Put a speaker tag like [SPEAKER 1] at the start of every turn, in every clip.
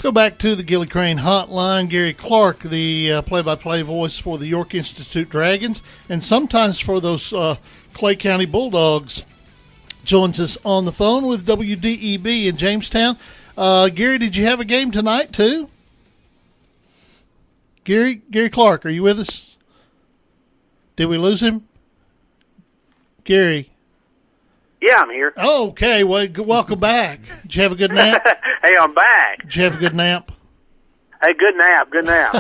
[SPEAKER 1] go back to the Gilly Crane hotline. Gary Clark, the play-by-play voice for the York Institute Dragons, and sometimes for those Clay County Bulldogs, joins us on the phone with WDEB in Jamestown. Gary, did you have a game tonight too? Gary Clark, are you with us? Did we lose him? Gary.
[SPEAKER 2] Yeah, I'm here.
[SPEAKER 1] Oh, okay. Well, welcome back. Did you have a good nap?
[SPEAKER 2] Hey, I'm back.
[SPEAKER 1] Did you have a good nap?
[SPEAKER 2] Hey, good nap.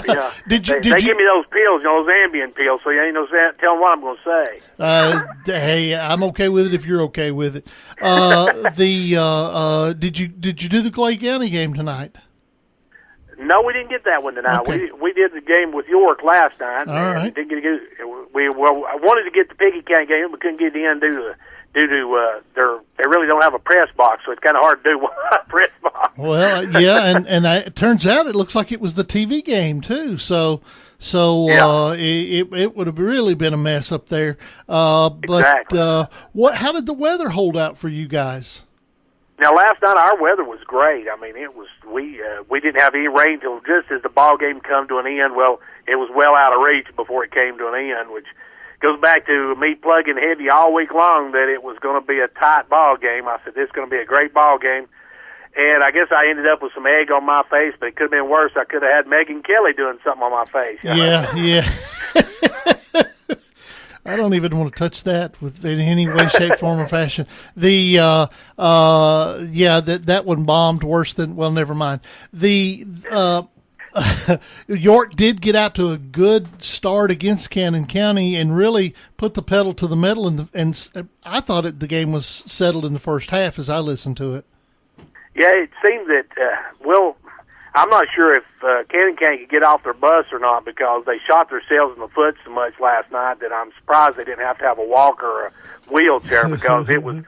[SPEAKER 2] Yeah.
[SPEAKER 1] They
[SPEAKER 2] give me those pills, those Ambien pills, so you ain't no telling what I'm going to say.
[SPEAKER 1] Hey, I'm okay with it if you're okay with it. Did you do the Clay County game tonight?
[SPEAKER 2] No, we didn't get that one tonight.
[SPEAKER 1] Okay.
[SPEAKER 2] We did the game with York last night.
[SPEAKER 1] All right.
[SPEAKER 2] I wanted to get the Piggy County game, but couldn't get it in due to they really don't have a press box, so it's kind of hard to do a press box.
[SPEAKER 1] Well, yeah, and it turns out it looks like it was the TV game too. So
[SPEAKER 2] Yeah.
[SPEAKER 1] It would have really been a mess up there.
[SPEAKER 2] Exactly.
[SPEAKER 1] But how did the weather hold out for you guys?
[SPEAKER 2] Now, last night our weather was great. I mean, it was we didn't have any rain till just as the ball game come to an end. Well, it was well out of reach before it came to an end, which goes back to me plugging heavy all week long that it was going to be a tight ball game. I said, this is going to be a great ball game. And I guess I ended up with some egg on my face, but it could have been worse. I could have had Megan Kelly doing something on my face.
[SPEAKER 1] Yeah. I don't even want to touch that in any way, shape, form, or fashion. That one bombed worse than, well, never mind. York did get out to a good start against Cannon County and really put the pedal to the metal, and I thought the game was settled in the first half as I listened to it.
[SPEAKER 2] Yeah, it seemed that, I'm not sure if Cannon County could get off their bus or not because they shot themselves in the foot so much last night that I'm surprised they didn't have to have a walker or a wheelchair because it was,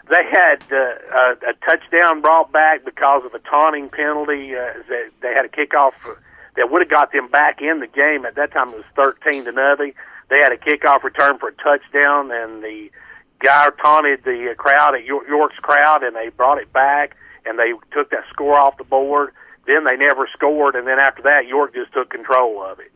[SPEAKER 2] they had a touchdown brought back because of a taunting penalty. They had a kickoff that would have got them back in the game. At that time, it was 13-0. They had a kickoff return for a touchdown, and the guy taunted the crowd at York's crowd, and they brought it back, and they took that score off the board. Then they never scored, and then after that, York just took control of it.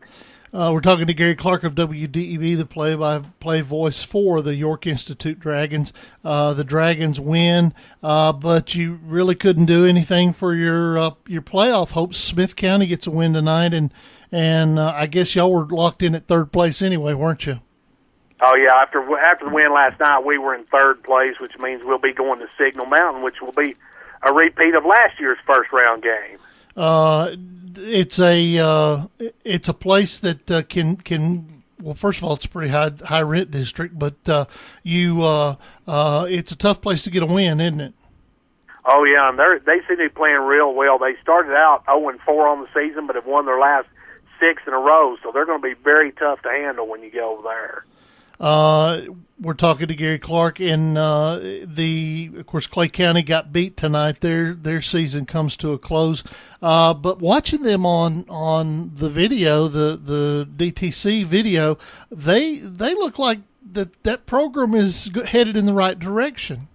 [SPEAKER 1] We're talking to Gary Clark of WDEB, the play-by-play voice for the York Institute Dragons. The Dragons win, but you really couldn't do anything for your playoff hopes. Smith County gets a win tonight, and I guess y'all were locked in at third place anyway, weren't you?
[SPEAKER 2] Oh yeah, after the win last night, we were in third place, which means we'll be going to Signal Mountain, which will be a repeat of last year's first round game.
[SPEAKER 1] It's a place that can. Well, first of all, it's a pretty high rent district, but it's a tough place to get a win, isn't it?
[SPEAKER 2] Oh yeah, and they seem to be playing real well. They started out 0-4 on the season, but have won their last 6 in a row, so they're going to be very tough to handle when you go over there.
[SPEAKER 1] We're talking to Gary Clark, and of course, Clay County got beat tonight. Their season comes to a close. But watching them on the video, the DTC video, they look like that program is headed in the right direction.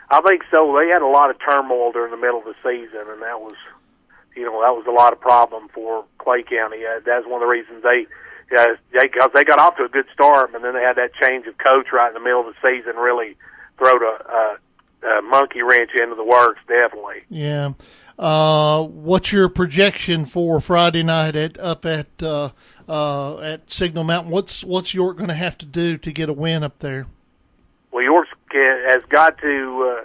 [SPEAKER 2] I think so. They had a lot of turmoil during the middle of the season, and that was a lot of problem for Clay County. That's one of the reasons because they got off to a good start, and then they had that change of coach right in the middle of the season, really throwed a monkey wrench into the works, definitely.
[SPEAKER 1] Yeah. What's your projection for Friday night at Signal Mountain? What's York going to have to do to get a win up there? Well,
[SPEAKER 2] York has got to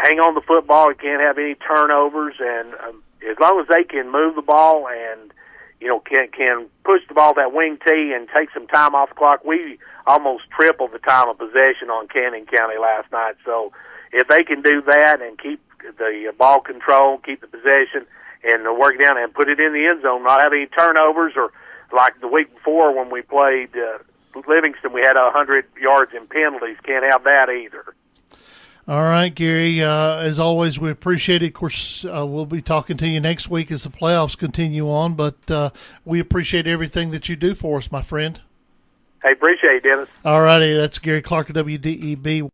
[SPEAKER 2] hang on the football. It can't have any turnovers, and as long as they can move the ball and can push the ball that wing tee and take some time off the clock. We almost tripled the time of possession on Cannon County last night. So if they can do that and keep the ball control, keep the possession, and work down and put it in the end zone, not have any turnovers, or like the week before when we played Livingston, we had 100 yards in penalties. Can't have that either.
[SPEAKER 1] All right, Gary, as always, we appreciate it. Of course, we'll be talking to you next week as the playoffs continue on, but we appreciate everything that you do for us, my friend.
[SPEAKER 2] Hey, appreciate it, Dennis.
[SPEAKER 1] All righty, that's Gary Clark of WDEB.